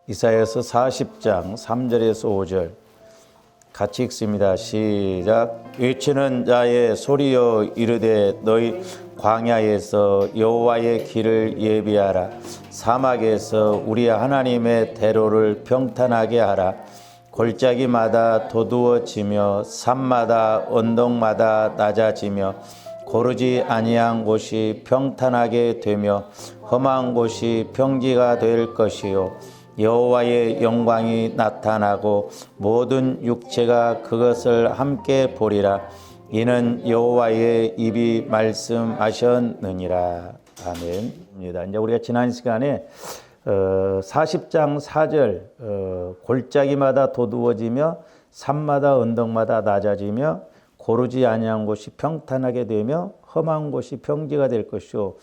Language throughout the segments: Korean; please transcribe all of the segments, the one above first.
이사야서 40장 3절에서 5절 같이 읽습니다. 시작. 외치는 자의 소리여 이르되 너희 광야에서 여호와의 길을 예비하라. 사막에서 우리 하나님의 대로를 평탄하게 하라. 골짜기마다 도두어지며 산마다 언덕마다 낮아지며 고르지 아니한 곳이 평탄하게 되며 험한 곳이 평지가 될 것이요 여호와의 영광이 나타나고 모든 육체가 그것을 함께 보리라. 이는 여호와의 입이 말씀하셨느니라. 아멘입니다. 이제 우리가 지난 시간에 40장 4절 골짜기마다 도두어지며 산마다 언덕마다 낮아지며 고르지 아니한 곳이 평탄하게 되며 험한 곳이 평지가 될 것이요.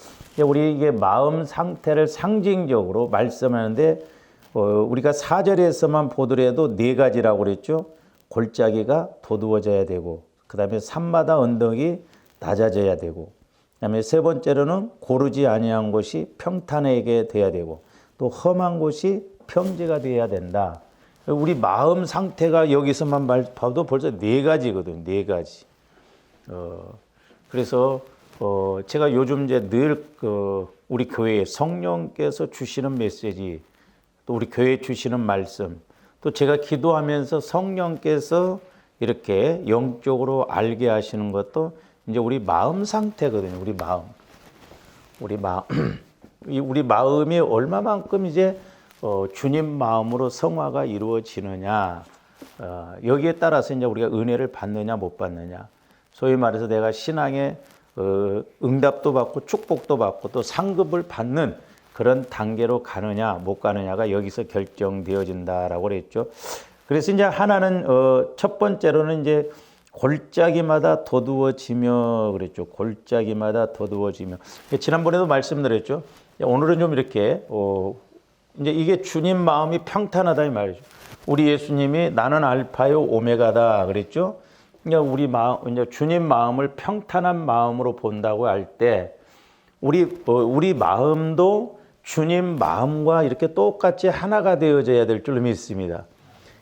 우리 이게 마음 상태를 상징적으로 말씀하는데 우리가 4절에서만 보더라도 네 가지라고 그랬죠. 골짜기가 도두어져야 되고, 그 다음에 산마다 언덕이 낮아져야 되고, 그 다음에 세 번째로는 고르지 아니한 곳이 평탄하게 돼야 되고, 또 험한 곳이 평지가 돼야 된다. 우리 마음 상태가 여기서만 봐도 벌써 네 가지거든요. 네 가지. 그래서 제가 요즘 이제 늘 우리 교회에 성령께서 주시는 메시지, 또 우리 교회에 주시는 말씀, 또 제가 기도하면서 성령께서 이렇게 영적으로 알게 하시는 것도 이제 우리 마음 상태거든요. 우리 마음이 얼마만큼 이제 주님 마음으로 성화가 이루어지느냐, 여기에 따라서 이제 우리가 은혜를 받느냐 못 받느냐, 소위 말해서 내가 신앙에 응답도 받고 축복도 받고 또 상급을 받는 그런 단계로 가느냐 못 가느냐가 여기서 결정되어진다라고 그랬죠. 그래서 이제 하나는 첫 번째로는 이제 골짜기마다 도두어지며 그랬죠. 골짜기마다 도두어지며. 지난번에도 말씀드렸죠. 오늘은 좀 이렇게 이제 이게 주님 마음이 평탄하다 이 말이죠. 우리 예수님이 나는 알파요 오메가다 그랬죠. 그러니까 우리 마음, 이제 주님 마음을 평탄한 마음으로 본다고 할 때 우리 마음도 주님 마음과 이렇게 똑같이 하나가 되어져야 될 줄로 믿습니다.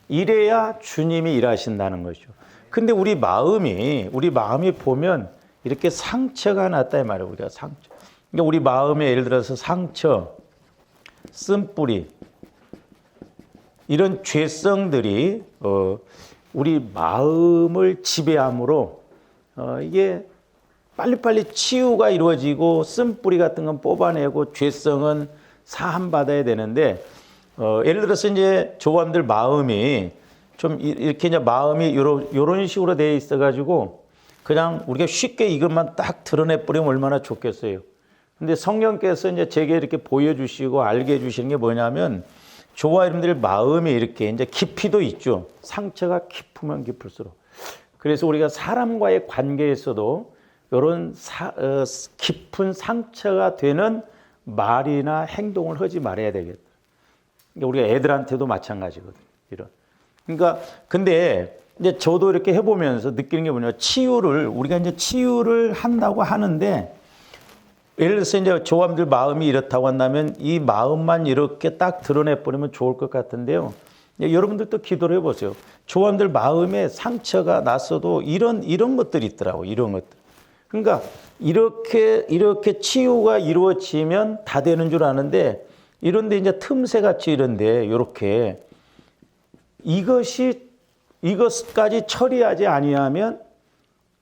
이래야 주님이 일하신다는 것이죠. 근데 우리 마음이 보면 이렇게 상처가 났다 이 말이에요. 우리가 상처. 그러니까 우리 마음에 예를 들어서 상처, 쓴뿌리, 이런 죄성들이 우리 마음을 지배함으로 이게 빨리빨리 치유가 이루어지고 쓴뿌리 같은 건 뽑아내고 죄성은 사함받아야 되는데 예를 들어서 이제 조감들 마음이 좀 이렇게 이제 마음이 요런 식으로 되어 있어 가지고 그냥 우리가 쉽게 이것만 딱 드러내 버리면 얼마나 좋겠어요. 근데 성령께서 이제 제게 이렇게 보여주시고 알게 해주시는 게 뭐냐면 저와 여러분들 마음이 이렇게 이제 깊이도 있죠. 상처가 깊으면 깊을수록. 그래서 우리가 사람과의 관계에서도 이런 깊은 상처가 되는 말이나 행동을 하지 말아야 되겠다. 그러니까 우리가 애들한테도 마찬가지거든요. 이런. 그러니까 근데 이제 저도 이렇게 해보면서 느끼는 게 뭐냐, 우리가 이제 치유를 한다고 하는데, 예를 들어서 이제 조감들 마음이 이렇다고 한다면 이 마음만 이렇게 딱 드러내버리면 좋을 것 같은데요. 여러분들도 기도를 해보세요. 조감들 마음에 상처가 났어도 이런 것들이 있더라고, 이런 것들. 그러니까 이렇게 치유가 이루어지면 다 되는 줄 아는데, 이런데 이제 틈새같이 이런데 이렇게 이것까지 처리하지 아니하면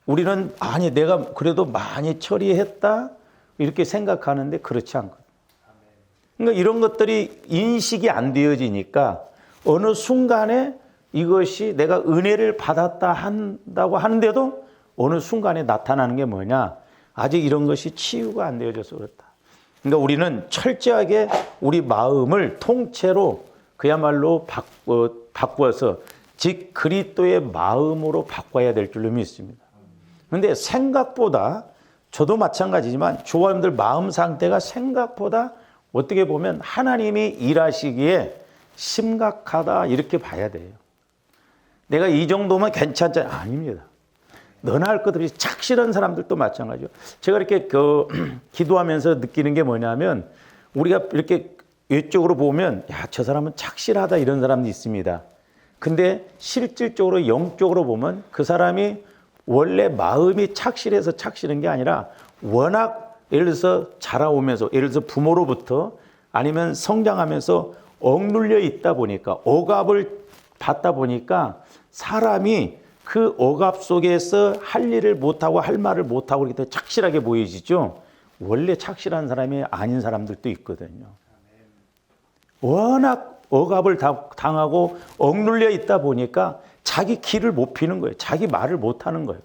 우리는 아니 내가 그래도 많이 처리했다 이렇게 생각하는데 그렇지 않거든요. 그러니까 이런 것들이 인식이 안 되어지니까 어느 순간에 이것이 내가 은혜를 받았다 한다고 하는데도 어느 순간에 나타나는 게 뭐냐, 아직 이런 것이 치유가 안 되어져서 그렇다. 그러니까 우리는 철저하게 우리 마음을 통째로 그야말로 바꿔서 즉 그리스도의 마음으로 바꿔야 될 줄로 믿습니다. 그런데 생각보다 저도 마찬가지지만 조원들 마음 상태가 생각보다 어떻게 보면 하나님이 일하시기에 심각하다 이렇게 봐야 돼요. 내가 이 정도면 괜찮잖아요. 아닙니다. 너나 할 것 없이 착실한 사람들도 마찬가지죠. 제가 이렇게 기도하면서 느끼는 게 뭐냐면 우리가 이렇게 외적으로 보면 야, 저 사람은 착실하다 이런 사람도 있습니다. 근데 실질적으로 영적으로 보면 그 사람이 원래 마음이 착실해서 착실한 게 아니라 워낙 예를 들어서 자라오면서 예를 들어서 부모로부터 아니면 성장하면서 억눌려 있다 보니까 억압을 받다 보니까 사람이 그 억압 속에서 할 일을 못하고 할 말을 못하고 그렇기 때문에 착실하게 보이지죠. 원래 착실한 사람이 아닌 사람들도 있거든요. 워낙 억압을 당하고 억눌려 있다 보니까 자기 길을 못 피는 거예요. 자기 말을 못 하는 거예요.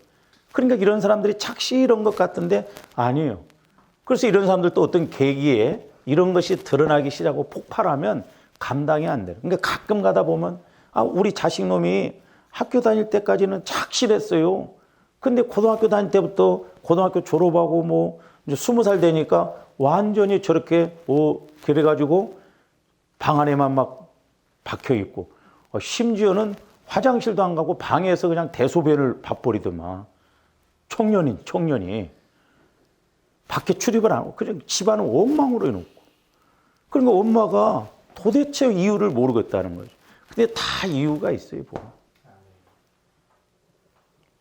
그러니까 이런 사람들이 착실한 것 같은데 아니에요. 그래서 이런 사람들도 어떤 계기에 이런 것이 드러나기 시작하고 폭발하면 감당이 안 돼요. 그러니까 가끔 가다 보면 우리 자식놈이 학교 다닐 때까지는 착실했어요. 근데 고등학교 다닐 때부터 고등학교 졸업하고 뭐 이제 20살 되니까 완전히 저렇게 그래가지고 방 안에만 막 박혀 있고 심지어는 화장실도 안 가고 방에서 그냥 대소변을 밥버리더만. 청년이 밖에 출입을 안 하고 그냥 집안을 원망으로 해놓고. 그러니까 엄마가 도대체 이유를 모르겠다는 거죠. 근데 다 이유가 있어요, 보면.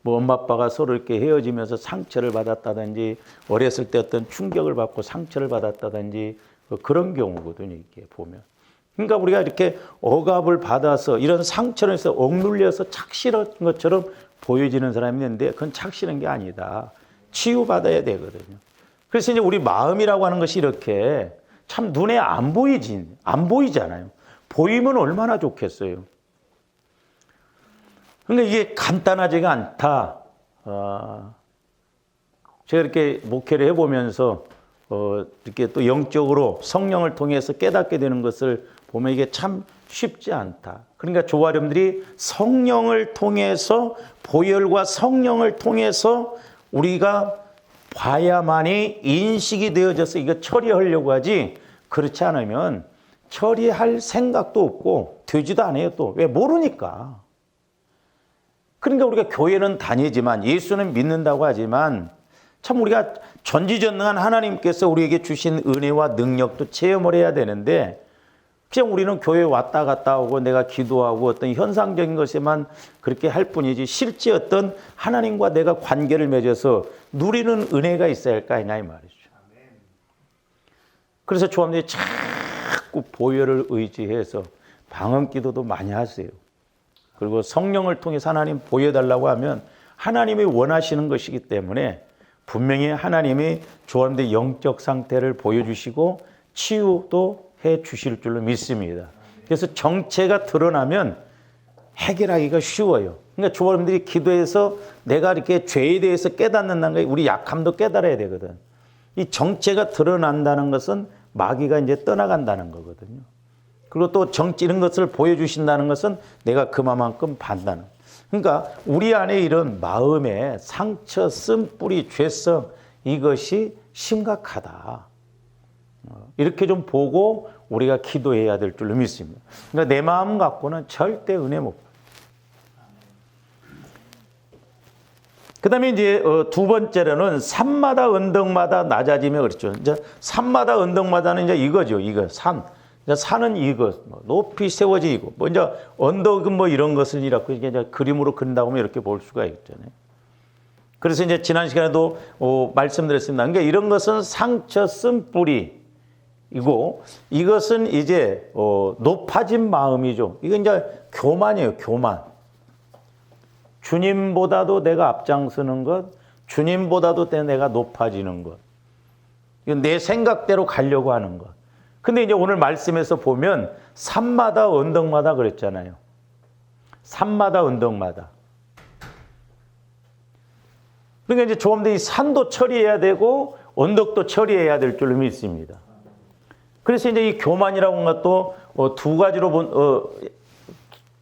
뭐 엄마 아빠가 서로 이렇게 헤어지면서 상처를 받았다든지 어렸을 때 어떤 충격을 받고 상처를 받았다든지 그런 경우거든요, 이게 보면. 그러니까 우리가 이렇게 억압을 받아서 이런 상처를 해서 억눌려서 착실한 것처럼 보여지는 사람이 있는데 그건 착실한 게 아니다. 치유받아야 되거든요. 그래서 이제 우리 마음이라고 하는 것이 이렇게 참 눈에 안 보이잖아요. 보이면 얼마나 좋겠어요. 그러니까 이게 간단하지가 않다. 제가 이렇게 목회를 해보면서 이렇게 또 영적으로 성령을 통해서 깨닫게 되는 것을 보면 이게 참 쉽지 않다. 그러니까 조아령들이 성령을 통해서 보혈과 성령을 통해서 우리가 봐야만이 인식이 되어져서 이거 처리하려고 하지 그렇지 않으면 처리할 생각도 없고 되지도 않아요. 또 왜 모르니까. 그러니까 우리가 교회는 다니지만 예수는 믿는다고 하지만 참 우리가 전지전능한 하나님께서 우리에게 주신 은혜와 능력도 체험을 해야 되는데 그냥 우리는 교회 왔다 갔다 오고 내가 기도하고 어떤 현상적인 것에만 그렇게 할 뿐이지 실제 어떤 하나님과 내가 관계를 맺어서 누리는 은혜가 있어야 할 거 아니냐 이 말이죠. 그래서 조합들이 자꾸 보혈을 의지해서 방언 기도도 많이 하세요. 그리고 성령을 통해서 하나님 보여달라고 하면 하나님이 원하시는 것이기 때문에 분명히 하나님이 조합들의 영적 상태를 보여주시고 치유도 해 주실 줄로 믿습니다. 그래서 정체가 드러나면 해결하기가 쉬워요. 그러니까 조합들이 기도해서 내가 이렇게 죄에 대해서 깨닫는다는 게 우리 약함도 깨달아야 되거든. 이 정체가 드러난다는 것은 마귀가 이제 떠나간다는 거거든요. 그리고 또 정치 이런 것을 보여주신다는 것은 내가 그만큼 받는다는. 그러니까 우리 안에 이런 마음의 상처, 쓴뿌리, 죄성 이것이 심각하다. 이렇게 좀 보고 우리가 기도해야 될 줄로 믿습니다. 그러니까 내 마음 갖고는 절대 은혜 못 받아요. 그 다음에 이제 두 번째로는 산마다 언덕마다 낮아지며 그렇죠. 이제 산마다 언덕마다는 이제 이거죠. 이거 산. 산은 이거 높이 세워지고 뭐 이제 언덕은 뭐 이런 것을 이렇게 이제 그림으로 그린다고 하면 이렇게 볼 수가 있잖아요. 그래서 이제 지난 시간에도 말씀드렸습니다. 그러니까 이런 것은 상처 쓴 뿌리이고 이것은 이제 높아진 마음이죠. 이건 이제 교만이에요. 교만. 주님보다도 내가 앞장서는 것, 주님보다도 내가 높아지는 것. 이건 내 생각대로 가려고 하는 것. 근데 이제 오늘 말씀에서 보면 산마다 언덕마다 그랬잖아요. 산마다 언덕마다. 그러니까 이제 조금더 이 산도 처리해야 되고 언덕도 처리해야 될 줄로 믿습니다. 그래서 이제 이 교만이라고 하는 것도 두 가지로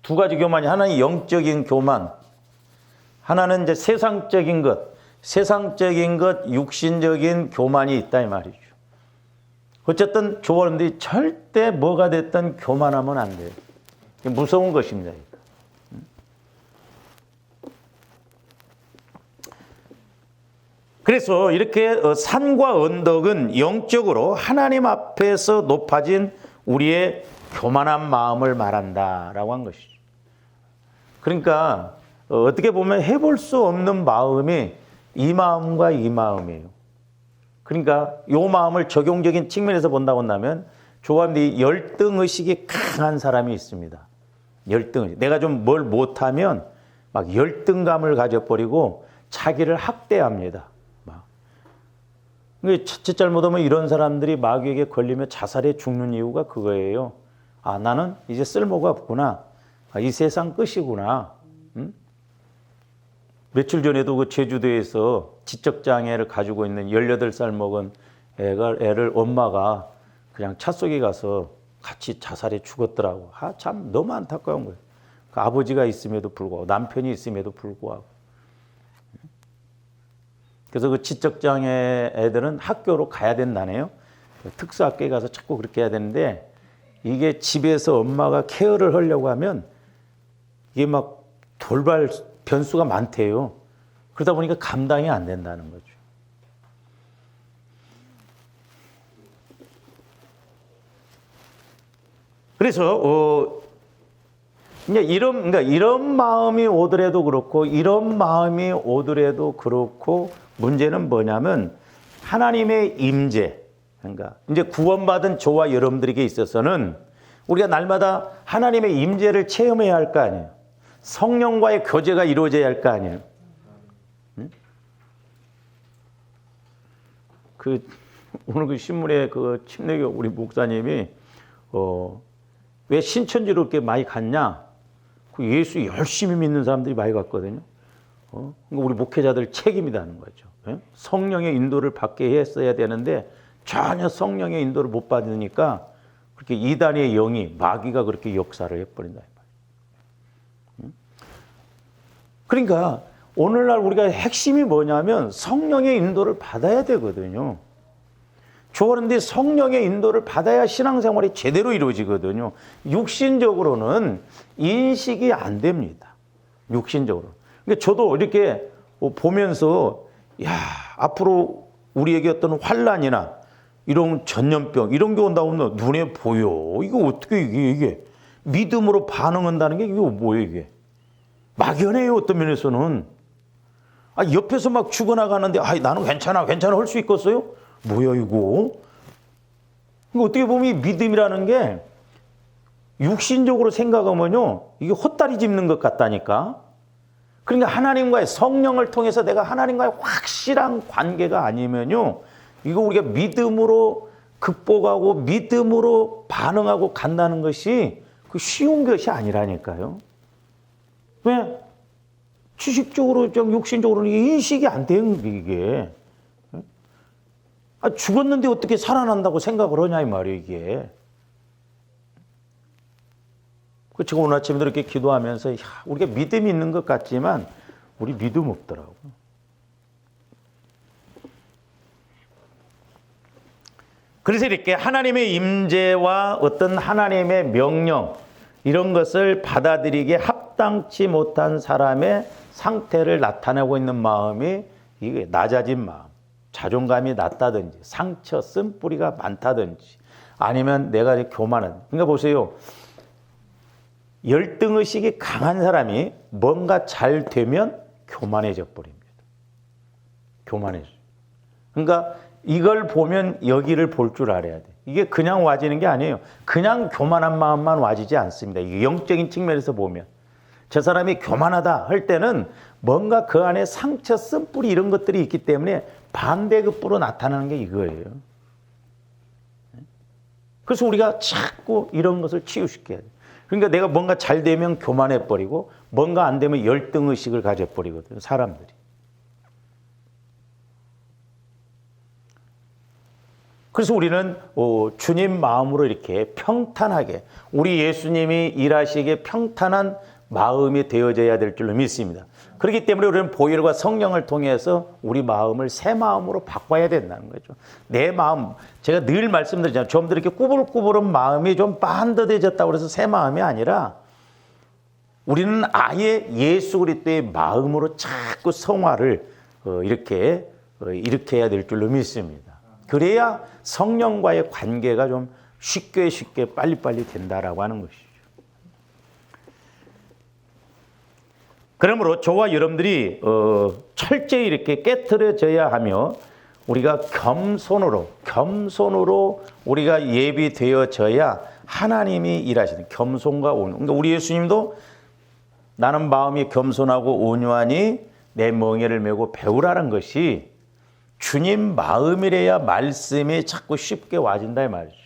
두 가지 교만이 하나는 영적인 교만, 하나는 이제 세상적인 것, 육신적인 교만이 있다 이 말이죠. 어쨌든 조언들이 절대 뭐가 됐든 교만하면 안 돼요. 무서운 것입니다. 그래서 이렇게 산과 언덕은 영적으로 하나님 앞에서 높아진 우리의 교만한 마음을 말한다라고 한 것이죠. 그러니까 어떻게 보면 해볼 수 없는 마음이 이 마음과 이 마음이에요. 그러니까 이 마음을 적용적인 측면에서 본다고 한다면 조합이 열등의식이 강한 사람이 있습니다. 열등의식. 내가 좀 뭘 못하면 막 열등감을 가져버리고 자기를 학대합니다. 자칫 잘못하면 이런 사람들이 마귀에게 걸리며 자살에 죽는 이유가 그거예요. 아, 나는 이제 쓸모가 없구나. 아, 이 세상 끝이구나. 응? 며칠 전에도 그 제주도에서 지적장애를 가지고 있는 18살 먹은 애를 엄마가 그냥 차 속에 가서 같이 자살해 죽었더라고. 아, 참 너무 안타까운 거예요. 그 아버지가 있음에도 불구하고 남편이 있음에도 불구하고. 그래서 그 지적장애 애들은 학교로 가야 된다네요. 특수학교에 가서 자꾸 그렇게 해야 되는데 이게 집에서 엄마가 케어를 하려고 하면 이게 막 돌발 변수가 많대요. 그러다 보니까 감당이 안 된다는 거죠. 그래서 그러니까 이런 마음이 오더라도 그렇고 이런 마음이 오더라도 그렇고 문제는 뭐냐면 하나님의 임재, 그러니까 이제 구원받은 저와 여러분들에게 있어서는 우리가 날마다 하나님의 임재를 체험해야 할 거 아니에요. 성령과의 교제가 이루어져야 할 거 아니에요. 응? 오늘 그 신문에 그 침례교 우리 목사님이 왜 신천지로 이렇게 많이 갔냐? 예수 열심히 믿는 사람들이 많이 갔거든요. 그러니까 우리 목회자들 책임이라는 거죠. 성령의 인도를 받게 했어야 되는데 전혀 성령의 인도를 못 받으니까 그렇게 이단의 영이 마귀가 그렇게 역사를 해버린다. 그러니까 오늘날 우리가 핵심이 뭐냐면 성령의 인도를 받아야 되거든요. 그런데 성령의 인도를 받아야 신앙생활이 제대로 이루어지거든요. 육신적으로는 인식이 안 됩니다. 육신적으로. 그러니까 저도 이렇게 보면서 야, 앞으로 우리에게 어떤 환난이나 이런 전염병 이런 게 온다고 하면 눈에 보여. 이거 어떻게 이게 믿음으로 반응한다는 게 이게 뭐예요 이게? 막연해요 어떤 면에서는. 아, 옆에서 막 죽어나가는데 아, 나는 괜찮아 할 수 있겠어요? 뭐야 이거? 이거 어떻게 보면 이 믿음이라는 게 육신적으로 생각하면요 이게 헛다리 짚는 것 같다니까. 그러니까 하나님과의 성령을 통해서 내가 하나님과의 확실한 관계가 아니면요 이거 우리가 믿음으로 극복하고 믿음으로 반응하고 간다는 것이 그 쉬운 것이 아니라니까요. 왜? 지식적으로 좀 육신적으로는 인식이 안 되는 게 이게. 아, 죽었는데 어떻게 살아난다고 생각을 하냐 이 말이에요 이게. 제가 오늘 아침에 이렇게 기도하면서 우리가 믿음이 있는 것 같지만 우리 믿음 없더라고. 그래서 이렇게 하나님의 임재와 어떤 하나님의 명령 이런 것을 받아들이기에 합당치 못한 사람의 상태를 나타내고 있는 마음이 이게 낮아진 마음, 자존감이 낮다든지 상처, 쓴뿌리가 많다든지 아니면 내가 교만한. 그러니까 보세요. 열등의식이 강한 사람이 뭔가 잘 되면 교만해져 버립니다. 교만해져. 그러니까 이걸 보면 여기를 볼 줄 알아야 돼. 이게 그냥 와지는 게 아니에요. 그냥 교만한 마음만 와지지 않습니다. 이게 영적인 측면에서 보면. 저 사람이 교만하다 할 때는 뭔가 그 안에 상처, 쓴뿌리 이런 것들이 있기 때문에 반대급부로 나타나는 게 이거예요. 그래서 우리가 자꾸 이런 것을 치유시켜야 돼. 그러니까 내가 뭔가 잘 되면 교만해버리고 뭔가 안 되면 열등의식을 가져버리거든요. 사람들이. 그래서 우리는 주님 마음으로 이렇게 평탄하게 우리 예수님이 일하시기에 평탄한 마음이 되어져야 될 줄로 믿습니다. 그렇기 때문에 우리는 보혈과 성령을 통해서 우리 마음을 새 마음으로 바꿔야 된다는 거죠. 내 마음, 제가 늘 말씀드리잖아요. 좀 더 이렇게 꾸불꾸불한 마음이 좀 반듯해졌다고 해서 새 마음이 아니라 우리는 아예 예수 그리스도의 마음으로 자꾸 성화를 이렇게 일으켜야 될 줄로 믿습니다. 그래야 성령과의 관계가 좀 쉽게 빨리빨리 된다라고 하는 것이죠. 그러므로 저와 여러분들이 철저히 이렇게 깨트려져야 하며 우리가 겸손으로 우리가 예비되어져야 하나님이 일하시는 겸손과 온유. 그러니까 우리 예수님도 나는 마음이 겸손하고 온유하니 내 멍에를 메고 배우라는 것이 주님 마음이래야 말씀이 자꾸 쉽게 와진다 이 말이죠.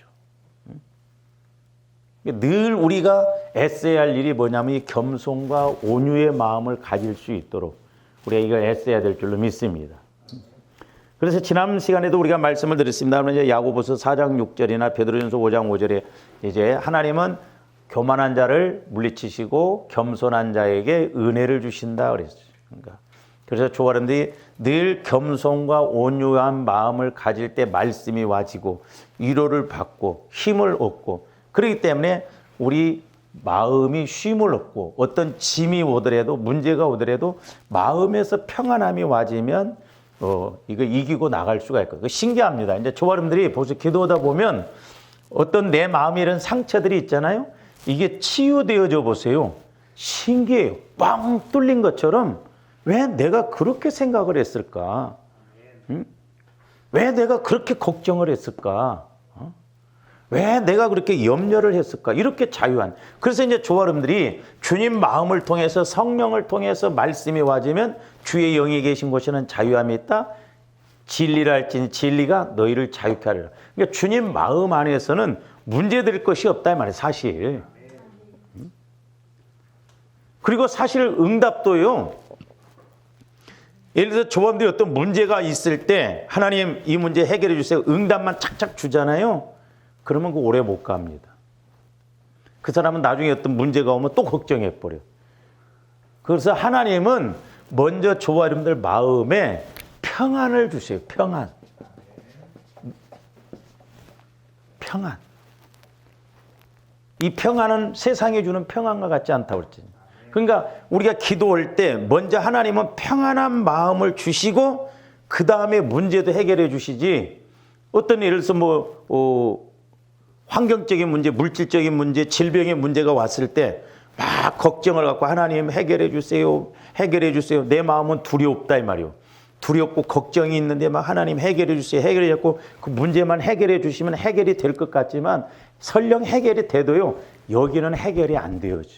늘 우리가 애써야 할 일이 뭐냐면 이 겸손과 온유의 마음을 가질 수 있도록 우리가 이걸 애써야 될 줄로 믿습니다. 그래서 지난 시간에도 우리가 말씀을 드렸습니다. 이제 야고보서 4장 6절이나 베드로전서 5장 5절에 이제 하나님은 교만한 자를 물리치시고 겸손한 자에게 은혜를 주신다 그랬어요. 그러니까 그래서 조아름들이 늘 겸손과 온유한 마음을 가질 때 말씀이 와지고 위로를 받고 힘을 얻고 그렇기 때문에 우리 마음이 쉼을 얻고 어떤 짐이 오더라도 문제가 오더라도 마음에서 평안함이 와지면 이거 이기고 나갈 수가 있거든요. 신기합니다. 이제 조아름들이 벌써 기도하다 보면 어떤 내 마음에 이런 상처들이 있잖아요. 이게 치유되어져 보세요. 신기해요. 빵 뚫린 것처럼 왜 내가 그렇게 생각을 했을까? 응? 왜 내가 그렇게 걱정을 했을까? 왜 내가 그렇게 염려를 했을까? 이렇게 자유한. 그래서 이제 조아름들이 주님 마음을 통해서 성령을 통해서 말씀이 와지면 주의 영이 계신 곳에는 자유함이 있다. 진리라 할지니 진리가 너희를 자유케 하리라. 그러니까 주님 마음 안에서는 문제될 것이 없다 이 말이에요. 사실. 그리고 사실 응답도요. 예를 들어서 조아름들이 어떤 문제가 있을 때 하나님 이 문제 해결해 주세요. 응답만 착착 주잖아요. 그러면 그 오래 못 갑니다. 그 사람은 나중에 어떤 문제가 오면 또 걱정해 버려. 그래서 하나님은 먼저 저와 여러분들 마음에 평안을 주세요. 평안. 이 평안은 세상에 주는 평안과 같지 않다고 그랬지. 그러니까 우리가 기도할 때 먼저 하나님은 평안한 마음을 주시고 그 다음에 문제도 해결해 주시지. 어떤 예를 들어서 환경적인 문제, 물질적인 문제, 질병의 문제가 왔을 때 막 걱정을 갖고 하나님 해결해 주세요. 해결해 주세요. 내 마음은 두렵다 이 말이요. 두렵고 걱정이 있는데 막 하나님 해결해 주세요. 해결해 줬고 그 문제만 해결해 주시면 해결이 될 것 같지만 설령 해결이 돼도요. 여기는 해결이 안 되어져.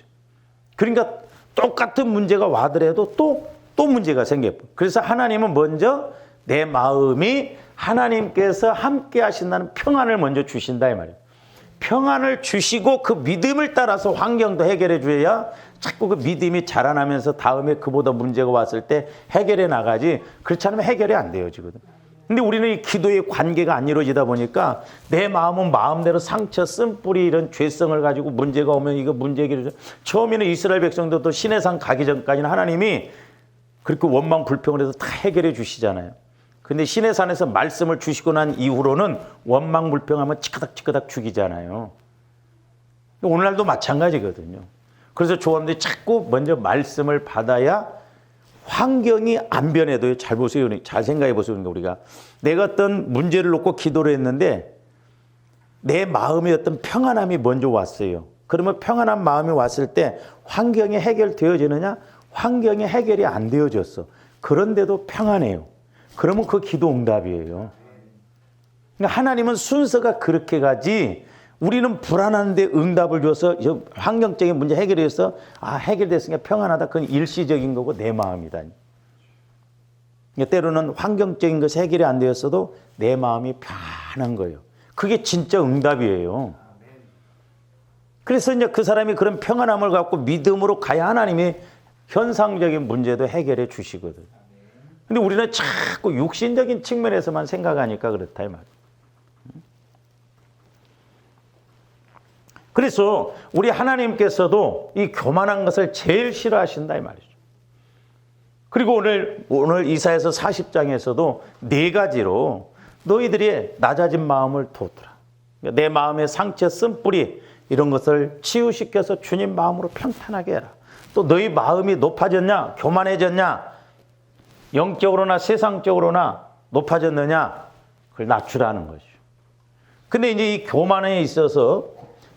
그러니까 똑같은 문제가 와더라도 또 문제가 생겨요. 그래서 하나님은 먼저 내 마음이 하나님께서 함께 하신다는 평안을 먼저 주신다 이 말이에요. 평안을 주시고 그 믿음을 따라서 환경도 해결해 줘야 자꾸 그 믿음이 자라나면서 다음에 그보다 문제가 왔을 때 해결해 나가지. 그렇지 않으면 해결이 안 되어지거든. 근데 우리는 이 기도의 관계가 안 이루어지다 보니까 내 마음은 마음대로 상처, 쓴뿌리 이런 죄성을 가지고 문제가 오면 이거 문제 해결해 줘. 처음에는 이스라엘 백성들도 시내산 가기 전까지는 하나님이 그렇게 원망 불평을 해서 다 해결해 주시잖아요. 근데 시내산에서 말씀을 주시고 난 이후로는 원망 불평하면 치끄닥 죽이잖아요. 오늘날도 마찬가지거든요. 그래서 조언들이 자꾸 먼저 말씀을 받아야 환경이 안 변해도요. 잘 보세요. 잘 생각해 보세요. 우리가 내가 어떤 문제를 놓고 기도를 했는데 내 마음에 어떤 평안함이 먼저 왔어요. 그러면 평안한 마음이 왔을 때 환경이 해결되어지느냐? 환경이 해결이 안 되어졌어. 그런데도 평안해요. 그러면 그 기도 응답이에요. 그러니까 하나님은 순서가 그렇게 가지 우리는 불안한데 응답을 줘서 환경적인 문제 해결해서 해결됐으니까 평안하다. 그건 일시적인 거고 내 마음이다. 그러니까 때로는 환경적인 것이 해결이 안 되었어도 내 마음이 편한 거예요. 그게 진짜 응답이에요. 그래서 이제 그 사람이 그런 평안함을 갖고 믿음으로 가야 하나님이 현상적인 문제도 해결해 주시거든. 근데 우리는 자꾸 육신적인 측면에서만 생각하니까 그렇다 이 말이에요. 그래서 우리 하나님께서도 이 교만한 것을 제일 싫어하신다 이 말이죠. 그리고 오늘 이사야서 40장에서도 4가지로 너희들이 낮아진 마음을 돋우라. 내 마음의 상처, 쓴뿌리 이런 것을 치유시켜서 주님 마음으로 평탄하게 해라. 또 너희 마음이 높아졌냐, 교만해졌냐, 영적으로나 세상적으로나 높아졌느냐, 그걸 낮추라는 거죠. 근데 이제 이 교만에 있어서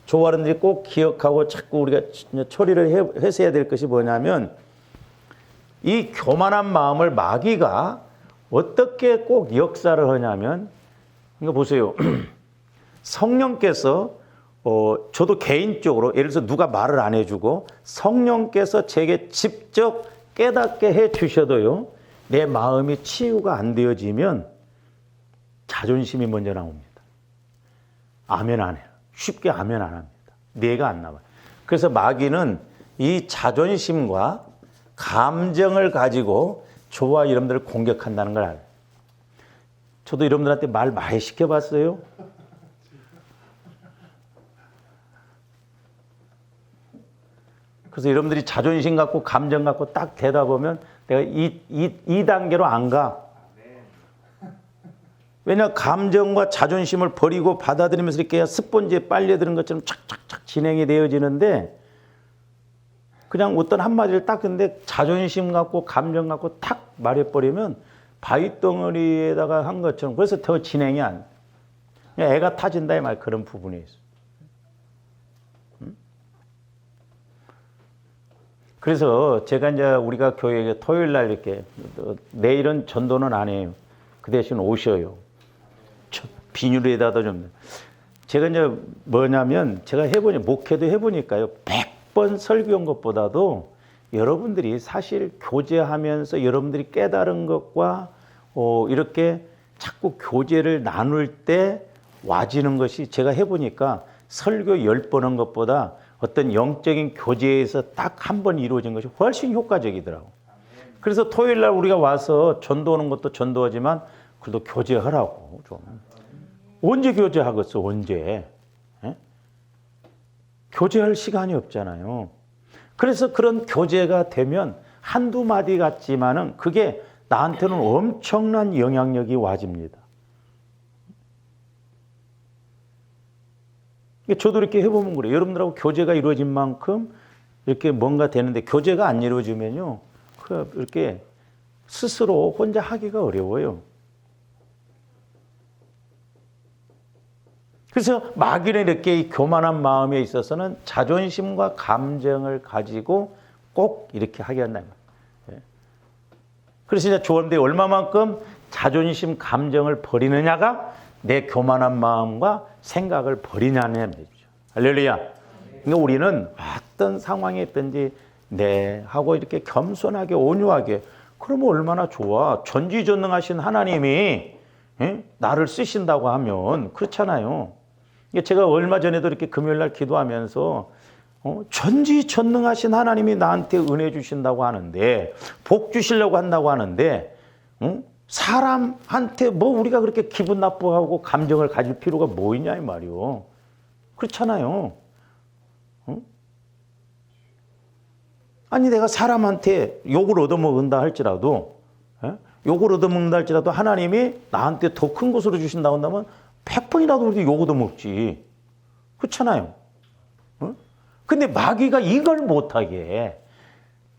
조화론들이 꼭 기억하고 자꾸 우리가 처리를 해서야 될 것이 뭐냐면 이 교만한 마음을 마귀가 어떻게 꼭 역사를 하냐면 이거 보세요. 성령께서 저도 개인적으로 예를 들어서 누가 말을 안 해주고 성령께서 제게 직접 깨닫게 해 주셔도요. 내 마음이 치유가 안 되어지면 자존심이 먼저 나옵니다. 아멘 안 해요. 쉽게 아멘 안 합니다. 뇌가 안 나와요. 그래서 마귀는 이 자존심과 감정을 가지고 저와 여러분들을 공격한다는 걸 알아요. 저도 여러분들한테 말 많이 시켜봤어요. 그래서 여러분들이 자존심 갖고 감정 갖고 딱 되다 보면 내가 이 단계로 안 가. 왜냐 감정과 자존심을 버리고 받아들이면서 이렇게 스펀지에 빨려드는 것처럼 착착착 진행이 되어지는데 그냥 어떤 한마디를 딱 근데 자존심 갖고 감정 갖고 탁 말해버리면 바위덩어리에다가 한 것처럼 그래서 더 진행이 안 돼. 애가 타진다 이 말 그런 부분이 있어. 그래서 제가 이제 우리가 교회에 토요일 날 이렇게 내일은 전도는 안 해요. 그 대신 오셔요. 비닐에다가 좀. 제가 이제 뭐냐면 제가 목회도 해보니까요. 100번 설교한 것보다도 여러분들이 사실 교제하면서 여러분들이 깨달은 것과 이렇게 자꾸 교제를 나눌 때 와지는 것이 제가 해보니까 설교 10번 한 것보다 어떤 영적인 교제에서 딱 한 번 이루어진 것이 훨씬 효과적이더라고. 그래서 토요일 날 우리가 와서 전도하는 것도 전도하지만 그래도 교제하라고 좀. 언제 교제하겠어? 언제? 에? 교제할 시간이 없잖아요. 그래서 그런 교제가 되면 한두 마디 같지만은 그게 나한테는 엄청난 영향력이 와집니다. 저도 이렇게 해보면 그래요. 여러분들하고 교제가 이루어진 만큼 이렇게 뭔가 되는데 교제가 안 이루어지면요. 이렇게 스스로 혼자 하기가 어려워요. 그래서 마귀는 이렇게 이 교만한 마음에 있어서는 자존심과 감정을 가지고 꼭 이렇게 하게 한다. 그래서 이제 조언대 얼마만큼 자존심, 감정을 버리느냐가 내 교만한 마음과 생각을 버리냐는 얘기죠. 할렐루야. 그러니까 우리는 어떤 상황에 있든지 네 하고 이렇게 겸손하게 온유하게 그러면 얼마나 좋아. 전지전능하신 하나님이 나를 쓰신다고 하면 그렇잖아요. 제가 얼마 전에도 이렇게 금요일 날 기도하면서 전지전능하신 하나님이 나한테 은혜 주신다고 하는데 복 주시려고 한다고 하는데 사람한테 뭐 우리가 그렇게 기분 나쁘고 감정을 가질 필요가 뭐 있냐 이 말이요. 그렇잖아요. 아니 내가 사람한테 욕을 얻어먹는다 할지라도 욕을 얻어먹는다 할지라도 하나님이 나한테 더 큰 것으로 주신다고 한다면 100번이라도 우리 욕 얻어먹지. 그렇잖아요. 근데 마귀가 이걸 못하게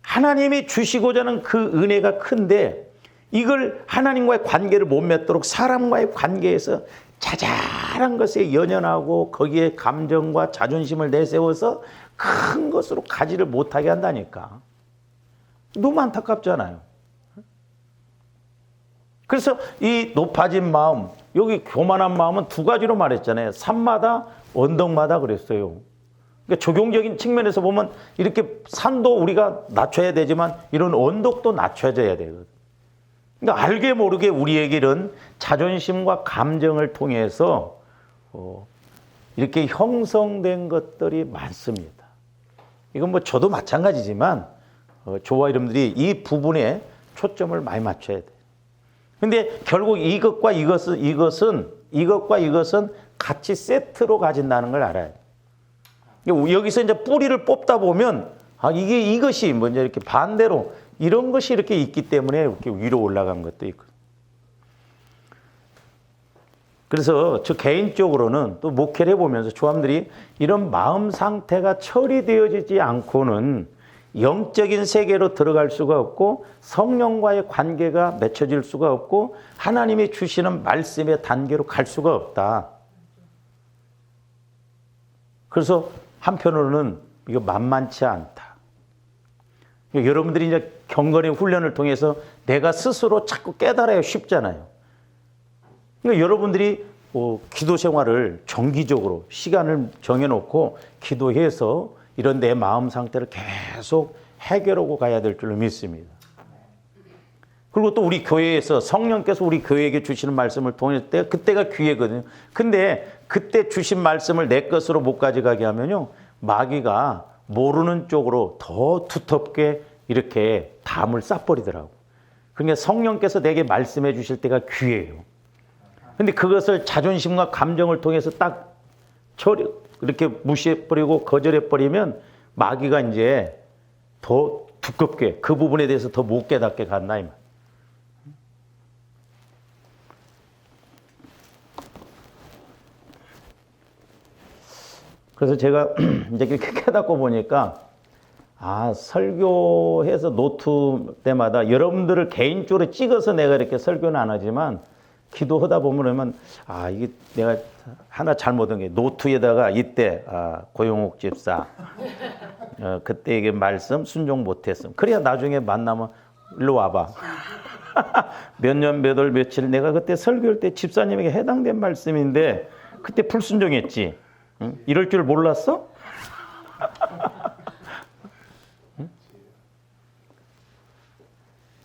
하나님이 주시고자 하는 그 은혜가 큰데 이걸 하나님과의 관계를 못 맺도록 사람과의 관계에서 자잘한 것에 연연하고 거기에 감정과 자존심을 내세워서 큰 것으로 가지를 못하게 한다니까. 너무 안타깝잖아요. 그래서 이 높아진 마음, 여기 교만한 마음은 두 가지로 말했잖아요. 산마다 언덕마다 그랬어요. 그러니까 적용적인 측면에서 보면 이렇게 산도 우리가 낮춰야 되지만 이런 언덕도 낮춰져야 되거든. 그러니까 알게 모르게 우리에게는 자존심과 감정을 통해서 이렇게 형성된 것들이 많습니다. 이건 뭐 저도 마찬가지지만 저와 여러분들이 이 부분에 초점을 많이 맞춰야 돼요. 근데 결국 이것과 이것은 같이 세트로 가진다는 걸 알아요. 여기서 이제 뿌리를 뽑다 보면 이것이 먼저 이렇게 반대로 이런 것이 이렇게 있기 때문에 이렇게 위로 올라간 것도 있고. 그래서 저 개인적으로는 또 목회를 해보면서 조함들이 이런 마음 상태가 처리되어지지 않고는 영적인 세계로 들어갈 수가 없고 성령과의 관계가 맺혀질 수가 없고 하나님이 주시는 말씀의 단계로 갈 수가 없다. 그래서 한편으로는 이거 만만치 않다. 그러니까 여러분들이 이제 경건의 훈련을 통해서 내가 스스로 자꾸 깨달아야 쉽잖아요. 그러니까 여러분들이 기도 생활을 정기적으로 시간을 정해놓고 기도해서 이런 내 마음 상태를 계속 해결하고 가야 될 줄로 믿습니다. 그리고 또 우리 교회에서 성령께서 우리 교회에게 주시는 말씀을 통했을 때 그때가 기회거든요. 근데 그때 주신 말씀을 내 것으로 못 가져가게 하면요, 마귀가 모르는 쪽으로 더 두텁게 이렇게 담을 쌓버리더라고. 그러니까 성령께서 내게 말씀해 주실 때가 기회예요. 근데 그것을 자존심과 감정을 통해서 딱 이렇게 무시해버리고 거절해버리면 마귀가 이제 더 두껍게 그 부분에 대해서 더 못 깨닫게 간다 이 말. 그래서 제가 이제 이렇게 깨닫고 보니까 설교해서 노트 때마다 여러분들을 개인적으로 찍어서 내가 이렇게 설교는 안 하지만 기도하다 보면 이게 내가 하나 잘못한 게 노트에다가 이때 고용욱 집사 그때 이게 말씀 순종 못했음. 그래야 나중에 만나면 일로 와봐. 몇 년 몇 월 며칠 내가 그때 설교할 때 집사님에게 해당된 말씀인데 그때 불순종했지. 응? 이럴 줄 몰랐어?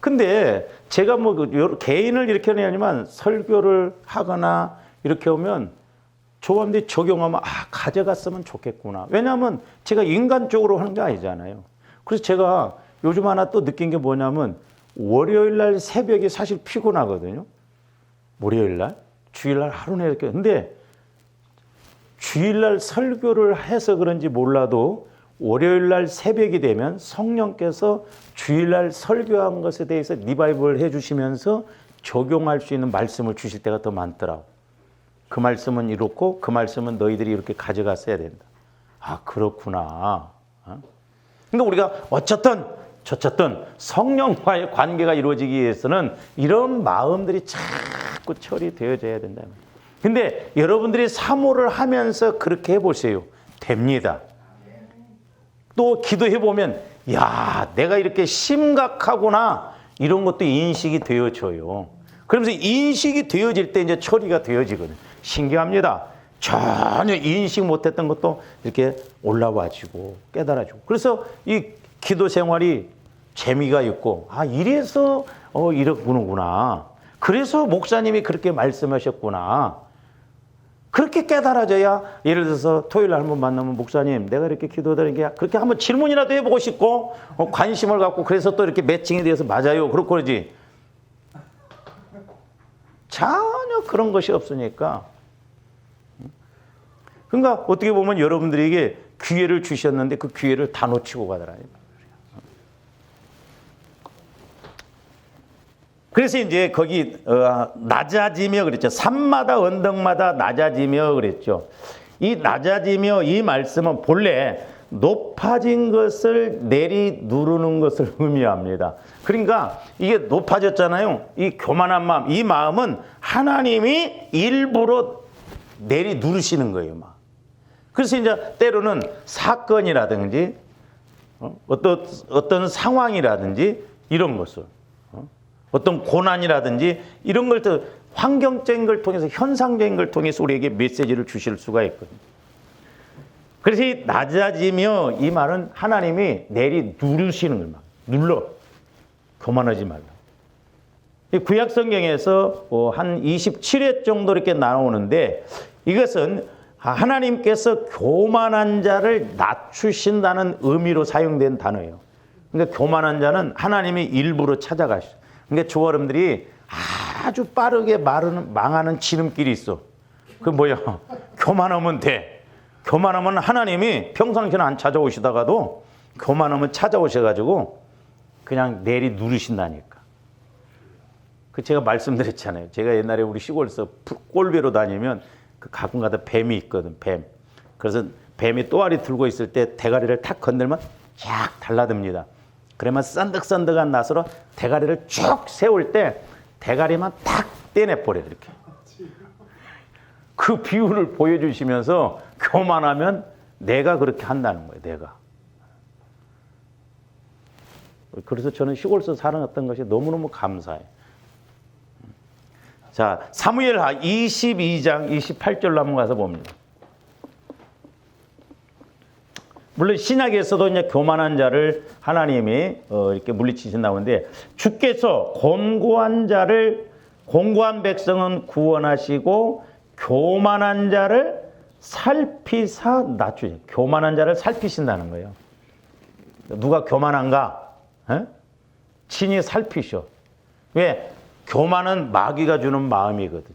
근데 제가 개인을 이렇게 하는 게 아니지만 설교를 하거나 이렇게 오면 조합들이 적용하면 가져갔으면 좋겠구나. 왜냐하면 제가 인간적으로 하는 게 아니잖아요. 그래서 제가 요즘 하나 또 느낀 게 뭐냐면 월요일 날 새벽이 사실 피곤하거든요. 월요일 날? 주일 날 하루 내내 이렇게. 근데 주일 날 설교를 해서 그런지 몰라도 월요일 날 새벽이 되면 성령께서 주일 날 설교한 것에 대해서 리바이벌 해주시면서 적용할 수 있는 말씀을 주실 때가 더 많더라고. 그 말씀은 이렇고 그 말씀은 너희들이 이렇게 가져갔어야 된다. 그렇구나. 그러니까 우리가 어쨌든 성령과의 관계가 이루어지기 위해서는 이런 마음들이 자꾸 처리되어져야 된다. 근데 여러분들이 사모를 하면서 그렇게 해보세요. 됩니다. 또 기도해보면 내가 이렇게 심각하구나 이런 것도 인식이 되어져요. 그러면서 인식이 되어질 때 이제 처리가 되어지거든요. 신기합니다. 전혀 인식 못했던 것도 이렇게 올라와지고 깨달아지고. 그래서 이 기도 생활이 재미가 있고 이래서 이러구나. 그래서 목사님이 그렇게 말씀하셨구나. 그렇게 깨달아져야 예를 들어서 토요일 날 한번 만나면 목사님 내가 이렇게 기도드리는 게 그렇게 한번 질문이라도 해보고 싶고 관심을 갖고 그래서 또 이렇게 매칭이 돼서 맞아요. 그렇고 그러지. 전혀 그런 것이 없으니까. 그러니까 어떻게 보면 여러분들에게 기회를 주셨는데 그 기회를 다 놓치고 가더라고요. 그래서 이제 거기 낮아지며 그랬죠. 산마다 언덕마다 낮아지며 그랬죠. 이 낮아지며 이 말씀은 본래 높아진 것을 내리 누르는 것을 의미합니다. 그러니까 이게 높아졌잖아요. 이 교만한 마음, 이 마음은 하나님이 일부러 내리 누르시는 거예요. 그래서 이제 때로는 사건이라든지 어떤 상황이라든지 이런 것을 어떤 고난이라든지 이런 걸 또 환경적인 걸 통해서 현상적인 걸 통해서 우리에게 메시지를 주실 수가 있거든요. 그래서 이 낮아지며 이 말은 하나님이 내리 누르시는 걸 눌러. 교만하지 말라. 이 구약 성경에서 한 27회 정도 이렇게 나오는데 이것은 하나님께서 교만한 자를 낮추신다는 의미로 사용된 단어예요. 그러니까 교만한 자는 하나님이 일부러 찾아가시죠. 그러니까 저 여러분들이 아주 빠르게 망하는 지름길이 있어. 그게 뭐야? 교만하면 돼. 교만하면 하나님이 평상시는 안 찾아오시다가도 교만하면 찾아오셔가지고 그냥 내리 누르신다니까. 제가 말씀드렸잖아요. 제가 옛날에 우리 시골에서 꼴배로 다니면 가끔가다 뱀이 있거든. 뱀. 그래서 뱀이 또아리 들고 있을 때 대가리를 탁 건들면 쫙 달라듭니다. 그러면 썬득썬득한 낫으로 대가리를 쭉 세울 때 대가리만 탁 떼내버려요. 이렇게. 그 비율을 보여주시면서 교만하면 내가 그렇게 한다는 거예요. 내가. 그래서 저는 시골에서 살아났던 것이 너무너무 감사해요. 자, 사무엘하 22장 28절로 한번 가서 봅니다. 물론 신약에서도 이제 교만한 자를 하나님이 이렇게 물리치신다고 하는데, 주께서 공고한 백성은 구원하시고 교만한 자를 살피사 낮추시. 교만한 자를 살피신다는 거예요. 누가 교만한가? 에? 친히 살피셔. 왜? 교만은 마귀가 주는 마음이거든.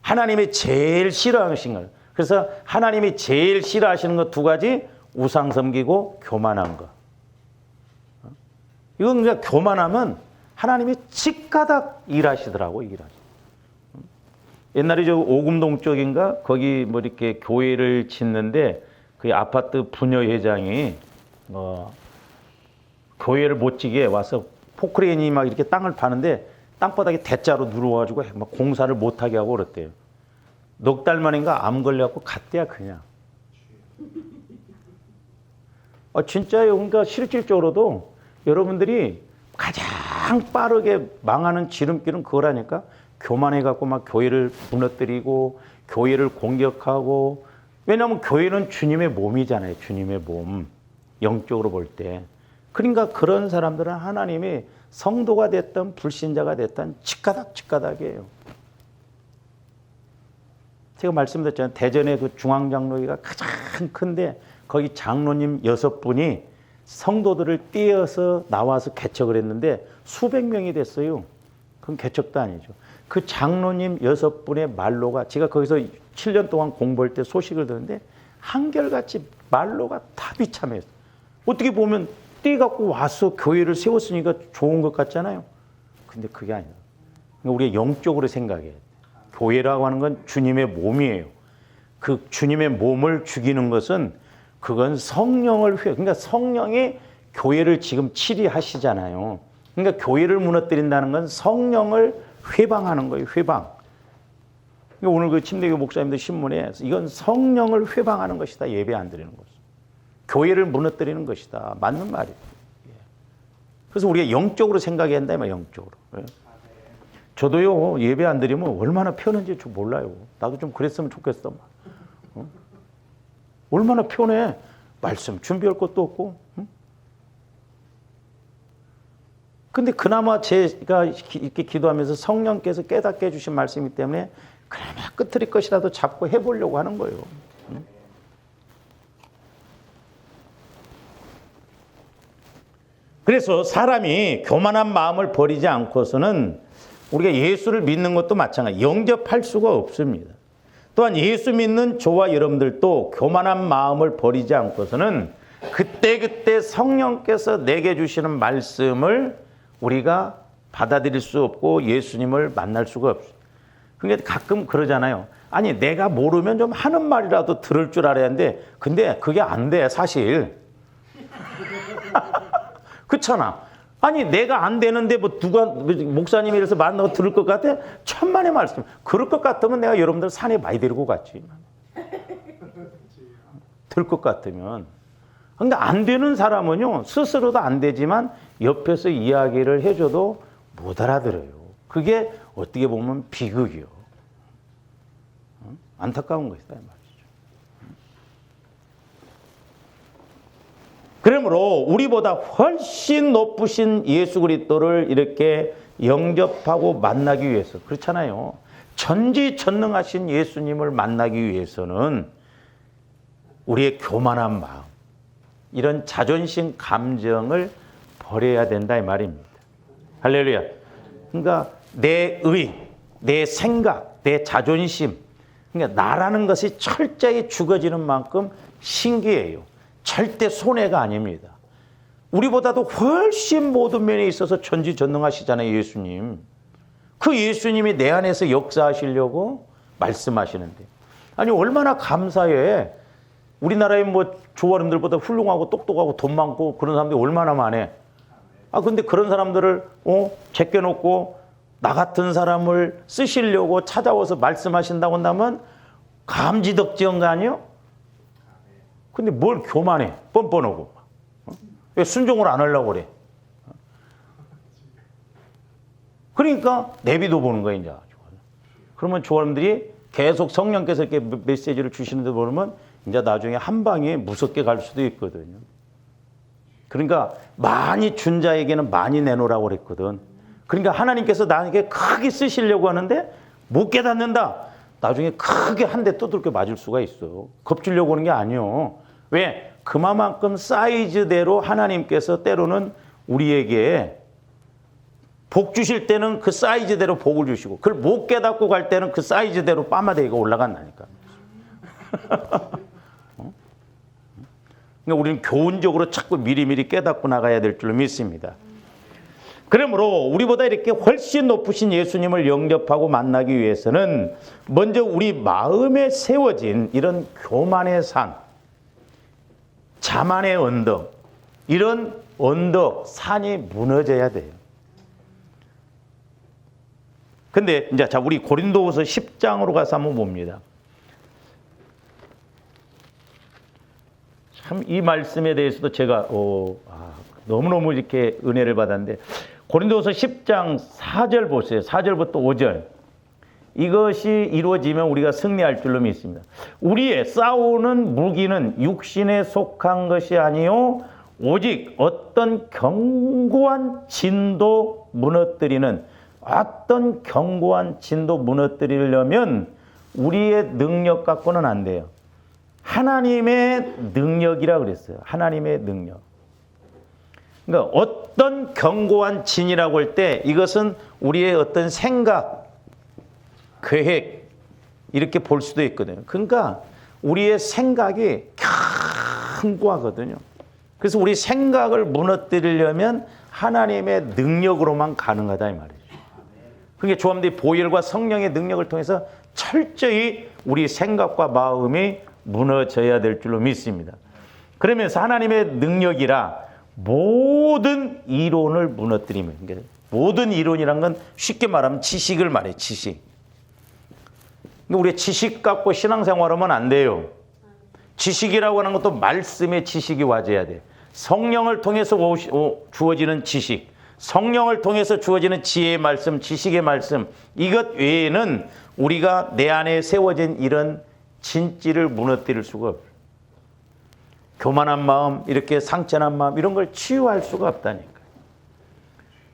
하나님이 제일 싫어하신 거예요. 그래서 하나님이 제일 싫어하시는 것 두 가지, 우상 섬기고 교만한 거. 이건 그냥 교만하면 하나님이 직가닥 일하시더라고. 옛날에 저 오금동 쪽인가 거기 뭐 이렇게 교회를 짓는데 그 아파트 부녀회장이 교회를 못 지게 와서 포크레인이 막 이렇게 땅을 파는데 땅바닥에 대자로 누워가지고 막 공사를 못하게 하고 그랬대요. 넉 달 만인가 암 걸려갖고 갔대야 그냥. 진짜요. 그러니까 실질적으로도 여러분들이 가장 빠르게 망하는 지름길은 그거라니까. 교만해갖고 막 교회를 무너뜨리고 교회를 공격하고. 왜냐하면 교회는 주님의 몸이잖아요. 주님의 몸. 영적으로 볼 때. 그러니까 그런 사람들은 하나님이 성도가 됐든 불신자가 됐든 직가닥이에요. 제가 말씀드렸잖아요. 대전의 그 중앙장로회가 가장 큰데 거기 장로님 6분이 성도들을 떼어서 나와서 개척을 했는데 수백 명이 됐어요. 그건 개척도 아니죠. 그 장로님 6분의 말로가, 제가 거기서 7년 동안 공부할 때 소식을 듣는데 한결같이 말로가 다 비참했어요. 어떻게 보면 떼갖고 와서 교회를 세웠으니까 좋은 것 같잖아요. 근데 그게 아니에요. 우리가 영적으로 생각해야 돼요. 교회라고 하는 건 주님의 몸이에요. 그 주님의 몸을 죽이는 것은 그건 성령을 그러니까 성령이 교회를 지금 치리하시잖아요. 그러니까 교회를 무너뜨린다는 건 성령을 회방하는 거예요. 회방. 그러니까 오늘 그 침대교 목사님들 신문에 이건 성령을 회방하는 것이다. 예배 안 드리는 것은. 교회를 무너뜨리는 것이다. 맞는 말이에요. 그래서 우리가 영적으로 생각해야 한다. 영적으로. 저도요, 예배 안 드리면 얼마나 편한지 좀 몰라요. 나도 좀 그랬으면 좋겠어. 얼마나 편해. 말씀 준비할 것도 없고. 근데 그나마 제가 이렇게 기도하면서 성령께서 깨닫게 해주신 말씀이기 때문에 그나마 끄트릴 것이라도 잡고 해보려고 하는 거예요. 그래서 사람이 교만한 마음을 버리지 않고서는 우리가 예수를 믿는 것도 마찬가지. 영접할 수가 없습니다. 또한 예수 믿는 저와 여러분들도 교만한 마음을 버리지 않고서는 그때그때 성령께서 내게 주시는 말씀을 우리가 받아들일 수 없고 예수님을 만날 수가 없어요. 그러니까 가끔 그러잖아요. 아니 내가 모르면 좀 하는 말이라도 들을 줄 알아야 하는데 근데 그게 안 돼 사실. 그렇잖아. 아니 내가 안 되는데 뭐 누가 목사님이 이래서 만나고 들을 것 같아? 천만의 말씀. 그럴 것 같으면 내가 여러분들 산에 많이 데리고 갔지. 들 것 같으면. 근데 안 되는 사람은요 스스로도 안 되지만 옆에서 이야기를 해줘도 못 알아들어요. 그게 어떻게 보면 비극이요. 안타까운 것이다 이 말이죠. 그러므로 우리보다 훨씬 높으신 예수 그리스도를 이렇게 영접하고 만나기 위해서 그렇잖아요. 전지전능하신 예수님을 만나기 위해서는 우리의 교만한 마음, 이런 자존심 감정을 버려야 된다 이 말입니다. 할렐루야. 그러니까 내 의, 내 생각, 내 자존심, 그러니까 나라는 것이 철저히 죽어지는 만큼 신기해요. 절대 손해가 아닙니다. 우리보다도 훨씬 모든 면에 있어서 전지전능하시잖아요, 예수님. 그 예수님이 내 안에서 역사하시려고 말씀하시는데. 아니, 얼마나 감사해. 우리나라에 뭐 조원님들보다 훌륭하고 똑똑하고 돈 많고 그런 사람들이 얼마나 많아. 근데 그런 사람들을 제껴놓고 나 같은 사람을 쓰시려고 찾아와서 말씀하신다고 한다면 감지덕지한 거 아니요? 근데 뭘 교만해? 뻔뻔하고. 왜 순종을 안 하려고 그래? 그러니까 내비도 보는 거야, 이제. 그러면 조원들이 계속 성령께서 이렇게 메시지를 주시는데 보면 이제 나중에 한 방에 무섭게 갈 수도 있거든요. 그러니까 많이 준 자에게는 많이 내놓으라고 그랬거든. 그러니까 하나님께서 나에게 크게 쓰시려고 하는데 못 깨닫는다. 나중에 크게 한 대 두들겨 맞을 수가 있어. 겁주려고 하는 게 아니요. 왜? 그만큼 사이즈대로 하나님께서 때로는 우리에게 복 주실 때는 그 사이즈대로 복을 주시고 그걸 못 깨닫고 갈 때는 그 사이즈대로 빠마대기가 올라간다니까. 그러니까 우리는 교훈적으로 자꾸 미리미리 깨닫고 나가야 될 줄로 믿습니다. 그러므로 우리보다 이렇게 훨씬 높으신 예수님을 영접하고 만나기 위해서는 먼저 우리 마음에 세워진 이런 교만의 산, 자만의 언덕, 이런 언덕, 산이 무너져야 돼요. 근데 이제 자 우리 고린도후서 10장으로 가서 한번 봅니다. 참 이 말씀에 대해서도 제가 너무너무 이렇게 은혜를 받았는데 고린도후서 10장 4절 보세요. 4절부터 5절. 이것이 이루어지면 우리가 승리할 줄로 믿습니다. 우리의 싸우는 무기는 육신에 속한 것이 아니요 오직 어떤 견고한 진도 무너뜨리는 어떤 견고한 진도 무너뜨리려면 우리의 능력 갖고는 안 돼요. 하나님의 능력이라 그랬어요. 하나님의 능력. 그러니까 어떤 견고한 진이라고 할 때 이것은 우리의 어떤 생각, 계획 이렇게 볼 수도 있거든요. 그러니까 우리의 생각이 견고하거든요. 그래서 우리 생각을 무너뜨리려면 하나님의 능력으로만 가능하다 이 말이죠. 그게 조함들이 보혈과 성령의 능력을 통해서 철저히 우리 생각과 마음이 무너져야 될 줄로 믿습니다. 그러면서 하나님의 능력이라 모든 이론을 무너뜨리면, 모든 이론이란 건 쉽게 말하면 지식을 말해, 지식. 우리 지식 갖고 신앙생활하면 안 돼요. 지식이라고 하는 것도 말씀의 지식이 와줘야 돼. 성령을 통해서 주어지는 지식, 성령을 통해서 주어지는 지혜의 말씀, 지식의 말씀, 이것 외에는 우리가 내 안에 세워진 이런 진지를 무너뜨릴 수가 없어요. 교만한 마음, 이렇게 상처난 마음 이런 걸 치유할 수가 없다니까요.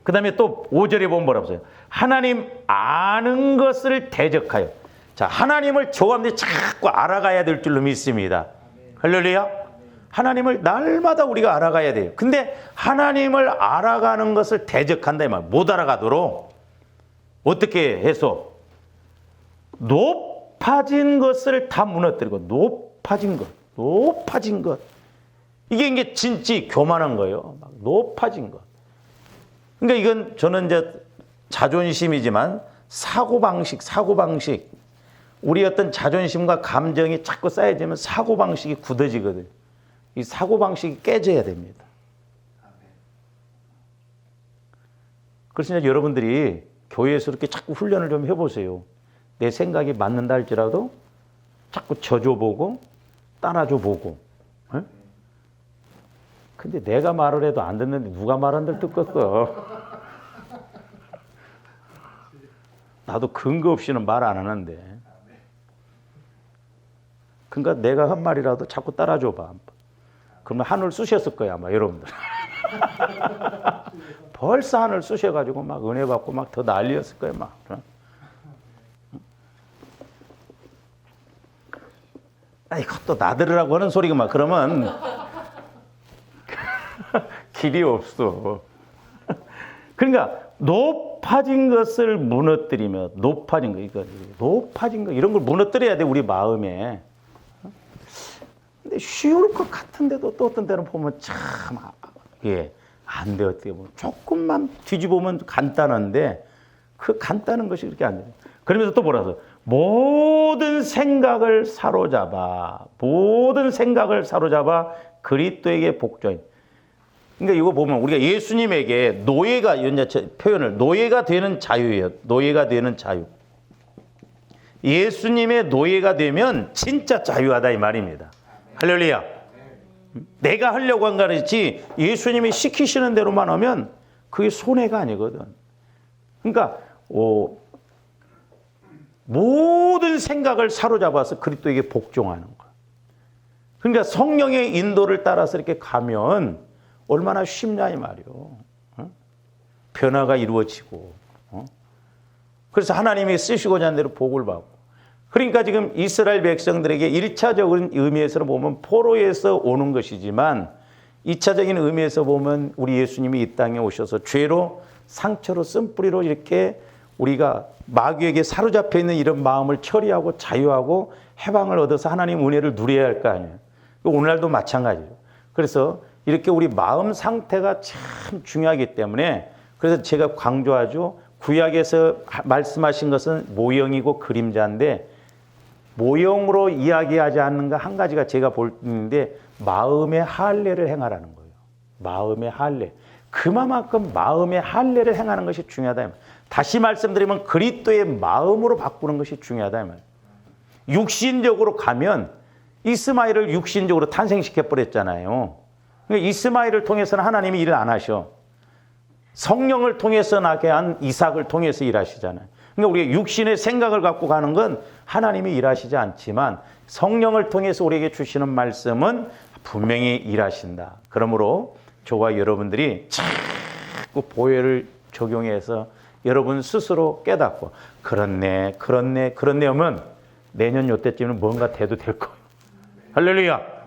그 다음에 또 5절에 보면 뭐라고 써요? 하나님 아는 것을 대적하여. 자, 하나님을 조감들이 자꾸 알아가야 될 줄로 믿습니다. 할렐루야. 하나님을 날마다 우리가 알아가야 돼요. 근데 하나님을 알아가는 것을 대적한다 이 말. 못 알아가도록 어떻게 해서 높아진 것을 다 무너뜨리고 높아진 것. 이게 진짜 교만한 거예요. 막 높아진 것. 그러니까 이건 저는 이제 자존심이지만 사고방식. 우리 어떤 자존심과 감정이 자꾸 쌓여지면 사고방식이 굳어지거든요. 이 사고방식이 깨져야 됩니다. 그래서 이제 여러분들이 교회에서 이렇게 자꾸 훈련을 좀 해보세요. 내 생각이 맞는다 할지라도 자꾸 져줘보고 따라줘보고. 에? 근데 내가 말을 해도 안 듣는데 누가 말한들 듣겠어. 나도 근거 없이는 말 안 하는데. 그러니까 내가 한 말이라도 자꾸 따라줘봐. 그러면 하늘 쑤셨을 거야 아마 여러분들. 벌써 하늘 쑤셔가지고 막 은혜 받고 막 더 난리였을 거야 막. 이것도 나들으라고 하는 소리가 막 그러면 길이 없어. 그러니까 높아진 것을 무너뜨리며 높아진 거 이런 걸 무너뜨려야 돼 우리 마음에. 근데 쉬울 것 같은데도 또 어떤 때는 보면 참 안 돼. 어떻게 보면 조금만 뒤집으면 간단한데 그 간단한 것이 그렇게 안 돼. 그러면서 또 뭐라서 모든 생각을 사로잡아 그리스도에게 복종해. 그러니까 이거 보면 우리가 예수님에게 노예가 표현을 노예가 되는 자유예요. 노예가 되는 자유. 예수님의 노예가 되면 진짜 자유하다 이 말입니다. 할렐루야. 내가 하려고 한 거지 예수님이 시키시는 대로만 하면 그게 손해가 아니거든. 그러니까 모든 생각을 사로잡아서 그리스도에게 복종하는 거야. 그러니까 성령의 인도를 따라서 이렇게 가면 얼마나 쉽냐 이 말이요. 변화가 이루어지고. 그래서 하나님이 쓰시고자 하는 대로 복을 받고. 그러니까 지금 이스라엘 백성들에게 1차적인 의미에서 보면 포로에서 오는 것이지만 2차적인 의미에서 보면 우리 예수님이 이 땅에 오셔서 죄로 상처로 쓴뿌리로 이렇게 우리가 마귀에게 사로잡혀 있는 이런 마음을 처리하고 자유하고 해방을 얻어서 하나님 은혜를 누려야 할 거 아니에요. 오늘날도 마찬가지예요. 그래서 이렇게 우리 마음 상태가 참 중요하기 때문에 그래서 제가 강조하죠. 구약에서 말씀하신 것은 모형이고 그림자인데 모형으로 이야기하지 않는가 한 가지가 제가 보는데 마음의 할례를 행하라는 거예요. 마음의 할례. 그만큼 마음의 할례를 행하는 것이 중요하다. 다시 말씀드리면 그리스도의 마음으로 바꾸는 것이 중요하다. 육신적으로 가면 이스마엘을 육신적으로 탄생시켜 버렸잖아요. 그러니까 이스마엘을 통해서는 하나님이 일을 안 하셔. 성령을 통해서 나게 한 이삭을 통해서 일하시잖아요. 그러니까 우리가 육신의 생각을 갖고 가는 건 하나님이 일하시지 않지만 성령을 통해서 우리에게 주시는 말씀은 분명히 일하신다. 그러므로 저와 여러분들이 자꾸 보혈을 적용해서 여러분 스스로 깨닫고 그렇네 하면 내년 요때쯤은 뭔가 돼도 될 거예요. 할렐루야.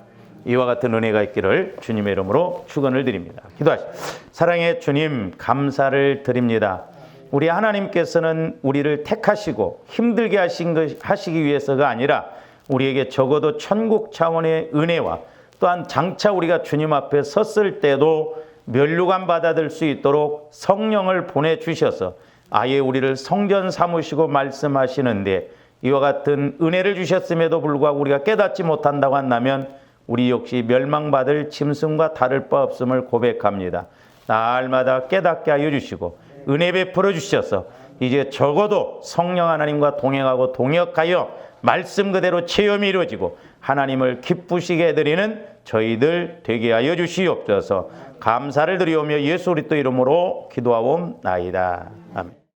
이와 같은 은혜가 있기를 주님의 이름으로 축원을 드립니다. 기도하시죠. 사랑의 주님 감사를 드립니다. 우리 하나님께서는 우리를 택하시고 힘들게 하시기 위해서가 아니라 우리에게 적어도 천국 차원의 은혜와 또한 장차 우리가 주님 앞에 섰을 때도 면류관 받아들 수 있도록 성령을 보내주셔서 아예 우리를 성전 삼으시고 말씀하시는데 이와 같은 은혜를 주셨음에도 불구하고 우리가 깨닫지 못한다고 한다면 우리 역시 멸망받을 짐승과 다를 바 없음을 고백합니다. 날마다 깨닫게 하여 주시고 은혜 베풀어 주셔서 이제 적어도 성령 하나님과 동행하고 동역하여 말씀 그대로 체험이 이루어지고 하나님을 기쁘시게 해드리는 저희들 되게 하여 주시옵소서. 감사를 드리오며 예수 그리스도 이름으로 기도하옵나이다. 아멘.